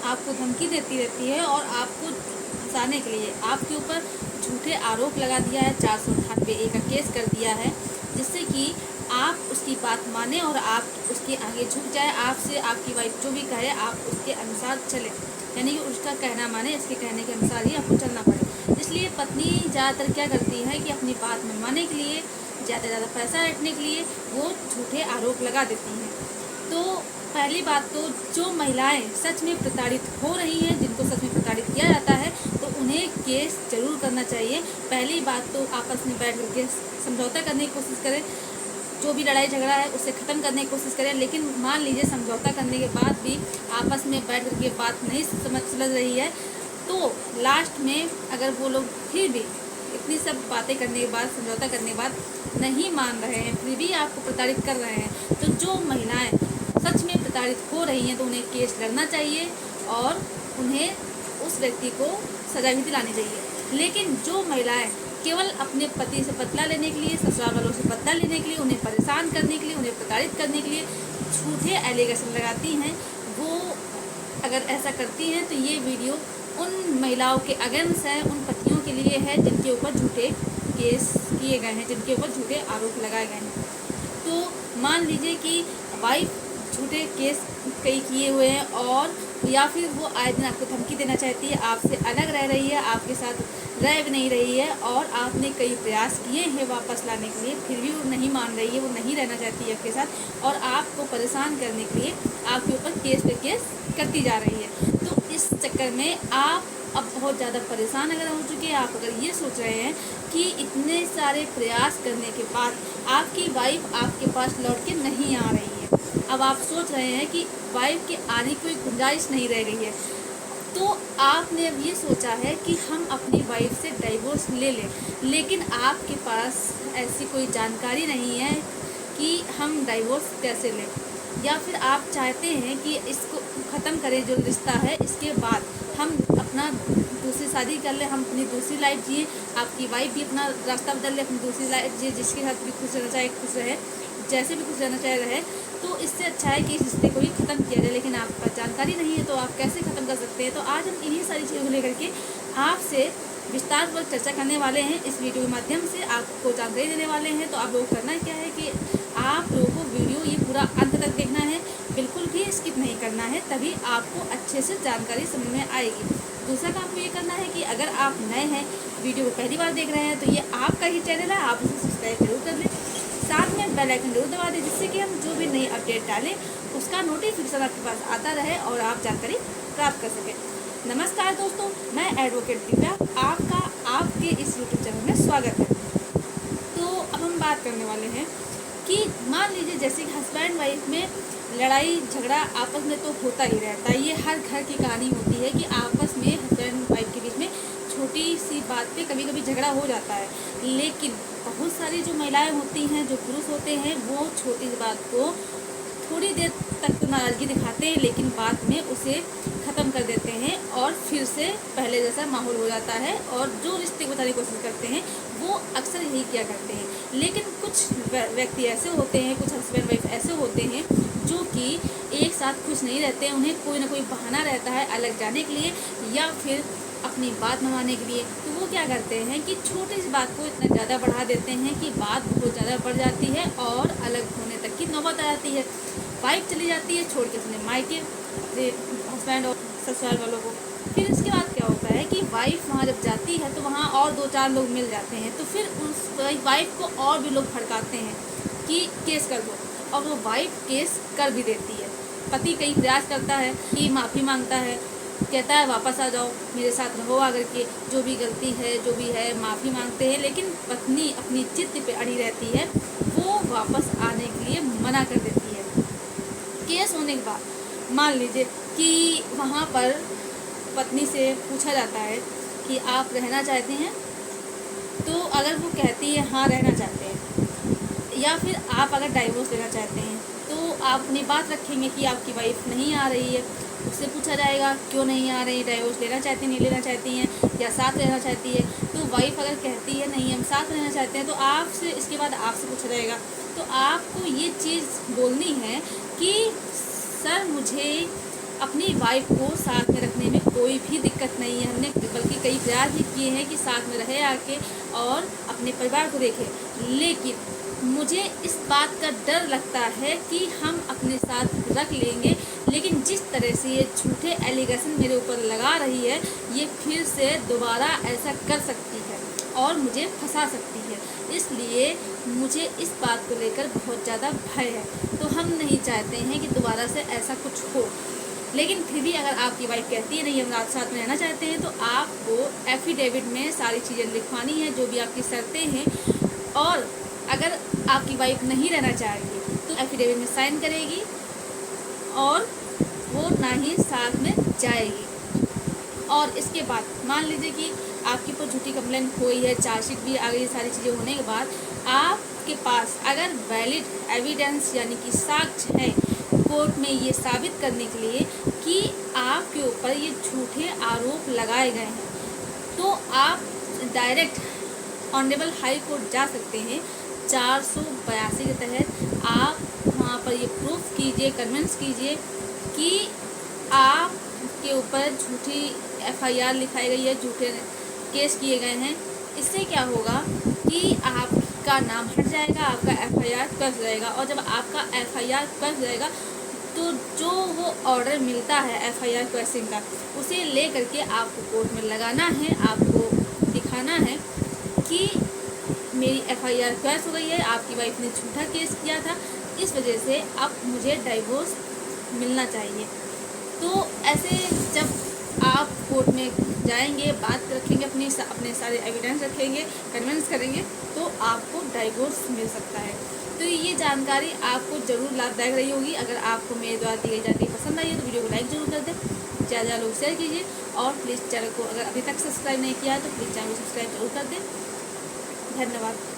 आपको धमकी देती रहती है और आपको फंसाने के लिए आपके ऊपर झूठे आरोप लगा दिया है, 498A का केस कर दिया है, जिससे कि आप उसकी बात माने और आप उसके आगे झुक जाए। आपसे आपकी वाइफ जो भी कहे आप उसके अनुसार चले, यानी कि उसका कहना माने, इसके कहने के अनुसार ही आपको चलना पड़े। इसलिए पत्नी ज़्यादातर क्या करती है कि अपनी बात मनवाने के लिए, ज़्यादा पैसा रखने के लिए वो झूठे आरोप लगा देती हैं। तो पहली बात तो जो महिलाएं सच में प्रताड़ित हो रही हैं, जिनको सच में प्रताड़ित किया जाता है, तो उन्हें केस जरूर करना चाहिए। पहली बात तो आपस में बैठ करके समझौता करने की कोशिश करें, जो भी लड़ाई झगड़ा है उसे ख़त्म करने की कोशिश करें। लेकिन मान लीजिए समझौता करने के बाद भी आपस में बैठ करके बात नहीं सुलझ रही है, तो लास्ट में अगर वो लोग फिर भी इतनी सब बातें करने के बाद, समझौता करने के बाद नहीं मान रहे हैं, फिर भी आपको प्रताड़ित कर रहे हैं, तो जो महिलाएं सच में प्रताड़ित हो रही हैं तो उन्हें केस लड़ना चाहिए और उन्हें उस व्यक्ति को सजा भी दिलानी चाहिए। लेकिन जो महिलाएं केवल अपने पति से बदला लेने के लिए, ससुराल वालों से बदला लेने के लिए, उन्हें परेशान करने के लिए, उन्हें प्रताड़ित करने के लिए झूठे एलिगेशन लगाती हैं, वो अगर ऐसा करती हैं तो ये वीडियो उन महिलाओं के अगेंस्ट है, उन पतियों के लिए है जिनके ऊपर झूठे केस किए गए हैं, जिनके ऊपर झूठे आरोप लगाए गए हैं। तो मान लीजिए कि वाइफ झूठे केस कई किए हुए हैं और या फिर वो आए दिन आपको धमकी देना चाहती है, आपसे अलग रह रही है, आपके साथ रह भी नहीं रही है और आपने कई प्रयास किए हैं वापस लाने के लिए, फिर भी वो नहीं मान रही है, वो नहीं रहना चाहती है आपके साथ और आपको परेशान करने के लिए आपके ऊपर केस पे केस करती जा रही है। तो इस चक्कर में आप अब बहुत ज़्यादा परेशान अगर हो चुके हैं, आप अगर ये सोच रहे हैं कि इतने सारे प्रयास करने के बाद आपकी वाइफ आपके पास लौट के नहीं आ रही है, अब आप सोच रहे हैं कि वाइफ के आने की कोई गुंजाइश नहीं रह गई है, तो आपने अब ये सोचा है कि हम अपनी वाइफ से डाइवोर्स ले लें, लेकिन आपके पास ऐसी कोई जानकारी नहीं है कि हम डाइवोर्स कैसे लें, या फिर आप चाहते हैं कि इसको ख़त्म करें जो रिश्ता है, इसके बाद हम अपना दूसरी शादी कर लें, हम अपनी दूसरी लाइफ जिए, आपकी वाइफ भी अपना रास्ता बदल ले, अपनी दूसरी लाइफ जिए, जिसके साथ भी खुश रहना चाहे खुश रहे, जैसे भी खुश रहना चाहे रहे। तो इससे अच्छा है कि इस रिश्ते को ही ख़त्म किया जाए, लेकिन आपके पास जानकारी नहीं है तो आप कैसे ख़त्म कर सकते हैं। तो आज हम इन्हीं सारी चीज़ों को लेकर के आपसे विस्तारपूर्वक चर्चा करने वाले हैं। इस वीडियो के माध्यम से आपको जानकारी देने वाले हैं। तो आप लोगों को करना क्या है कि आप लोगों को वीडियो ये पूरा अंत तक देखना है, बिल्कुल भी स्किप नहीं करना है, तभी आपको अच्छे से जानकारी समझ में आएगी। दूसरा काम आपको ये करना है कि अगर आप नए हैं, वीडियो को पहली बार देख रहे हैं, तो ये आपका ही चैनल है, आप इसे सब्सक्राइब जरूर कर लें, साथ में बेल आइकन जरूर दबा दें, जिससे कि हम जो भी नई अपडेट डालें उसका नोटिफिकेशन आपके पास आता रहे और आप जानकारी प्राप्त कर सकें। नमस्कार दोस्तों, मैं एडवोकेट दिव्या, आपका आपके इस यूट्यूब चैनल में स्वागत है। तो अब हम बात करने वाले हैं कि मान लीजिए जैसे कि हस्बैंड वाइफ में लड़ाई झगड़ा आपस में तो होता ही रहता है, ये हर घर की कहानी होती है कि आपस में हस्बैंड वाइफ के बीच में छोटी सी बात पे कभी कभी झगड़ा हो जाता है। लेकिन बहुत सारी जो महिलाएं होती हैं, जो पुरुष होते हैं, वो छोटी सी बात को थोड़ी देर तक तो नाराज़गी दिखाते हैं, लेकिन बाद में उसे ख़त्म कर देते हैं और फिर से पहले जैसा माहौल हो जाता है और जो रिश्ते को बचाने की कोशिश करते हैं वो अक्सर यही किया करते हैं। लेकिन कुछ व्यक्ति ऐसे होते हैं, कुछ हस्बैंड वाइफ ऐसे होते हैं जो कि एक साथ खुश नहीं रहते हैं, उन्हें कोई ना कोई बहाना रहता है अलग जाने के लिए या फिर अपनी बात मनवाने के लिए। तो वो क्या करते हैं कि छोटी सी बात को इतना ज़्यादा बढ़ा देते हैं कि बात बहुत ज़्यादा बढ़ जाती है और अलग होने तक की नौबत आ जाती है। वाइफ चली जाती है छोड़ के अपने मायके, अपने हस्बैंड और ससुराल वालों को। फिर इसके बाद क्या होता है कि वाइफ वहाँ जब जाती है तो वहाँ और 2-4 लोग मिल जाते हैं, तो फिर उस वाइफ को और भी लोग भड़काते हैं कि केस कर दो, और वो वाइफ केस कर भी देती है। पति कई प्रयास करता है कि माफ़ी मांगता है, कहता है वापस आ जाओ, मेरे साथ रहो, आकर के जो भी गलती है जो भी है माफ़ी मांगते हैं, लेकिन पत्नी अपनी जिद पे अड़ी रहती है, वो वापस आने के लिए मना कर देती है। केस होने के बाद मान लीजिए कि वहाँ पर पत्नी से पूछा जाता है कि आप रहना चाहते हैं, तो अगर वो कहती है हाँ रहना चाहते हैं, या फिर आप अगर डाइवोर्स लेना चाहते हैं, तो आप अपनी बात रखेंगे कि आपकी वाइफ नहीं आ रही है, उससे पूछा जाएगा क्यों नहीं आ रही, डाइवोर्स लेना चाहती हैं, नहीं लेना चाहती हैं, या साथ रहना चाहती है। तो वाइफ अगर कहती है नहीं हम साथ रहना चाहते हैं, तो आपसे इसके बाद आपसे पूछा जाएगा, तो आपको ये चीज़ बोलनी है कि सर मुझे अपनी वाइफ को साथ में रखने में कोई भी दिक्कत नहीं है। हमने बल्कि कई प्रयास भी किए हैं कि साथ में रहे आके और अपने परिवार को देखे, लेकिन मुझे इस बात का डर लगता है कि हम अपने साथ रख लेंगे, लेकिन जिस तरह से ये झूठे एलिगेशन मेरे ऊपर लगा रही है, ये फिर से दोबारा ऐसा कर सकती है और मुझे फंसा सकती है। इसलिए मुझे इस बात को लेकर बहुत ज़्यादा भय है। तो हम नहीं चाहते हैं कि दोबारा से ऐसा कुछ हो, लेकिन फिर भी अगर आपकी वाइफ कहती है नहीं हम रात साथ में रहना चाहते हैं, तो आपको एफिडेविट में सारी चीज़ें लिखवानी है, जो भी आपकी शर्तें हैं। और अगर आपकी वाइफ नहीं रहना चाहेगी तो एफिडेविट में साइन करेगी और वो ना ही साथ में जाएगी। और इसके बाद मान लीजिए कि आपके ऊपर झूठी कंप्लेंट हुई है, चार्जशीट भी आ गई, सारी चीज़ें होने के बाद आपके पास अगर वैलिड एविडेंस यानी कि साक्ष्य है कोर्ट में ये साबित करने के लिए कि आपके ऊपर ये झूठे आरोप लगाए गए हैं, तो आप डायरेक्ट ऑनरेबल हाई कोर्ट जा सकते हैं। 482 के तहत आप वहाँ पर ये प्रूफ कीजिए, कन्विंस कीजिए कि आपके ऊपर झूठी एफआईआर लिखाई गई है, झूठे केस किए गए हैं। इससे क्या होगा कि आपका नाम हट जाएगा, आपका एफआईआर कट जाएगा, और जब आपका एफआईआर कट जाएगा तो जो वो ऑर्डर मिलता है एफआईआर क्वेश्चन का, उसे ले करके आपको कोर्ट में लगाना है, आपको दिखाना है कि मेरी एफआईआर क्वेश हो गई है, आपकी वाइफ ने झूठा केस किया था, इस वजह से अब मुझे डाइवोर्स मिलना चाहिए। तो ऐसे जब आप कोर्ट में जाएंगे, बात रखेंगे, अपने सारे एविडेंस रखेंगे, कन्विंस करेंगे, तो आपको डाइवोर्स मिल सकता है। तो ये जानकारी आपको ज़रूर लाभदायक रही होगी। अगर आपको मेरे द्वारा दी गई जानकारी पसंद आई है तो वीडियो को लाइक ज़रूर कर दें, ज़्यादा लोग शेयर कीजिए, और प्लीज़ चैनल को अगर अभी तक सब्सक्राइब नहीं किया है तो प्लीज़ चैनल को सब्सक्राइब जरूर कर दें। धन्यवाद।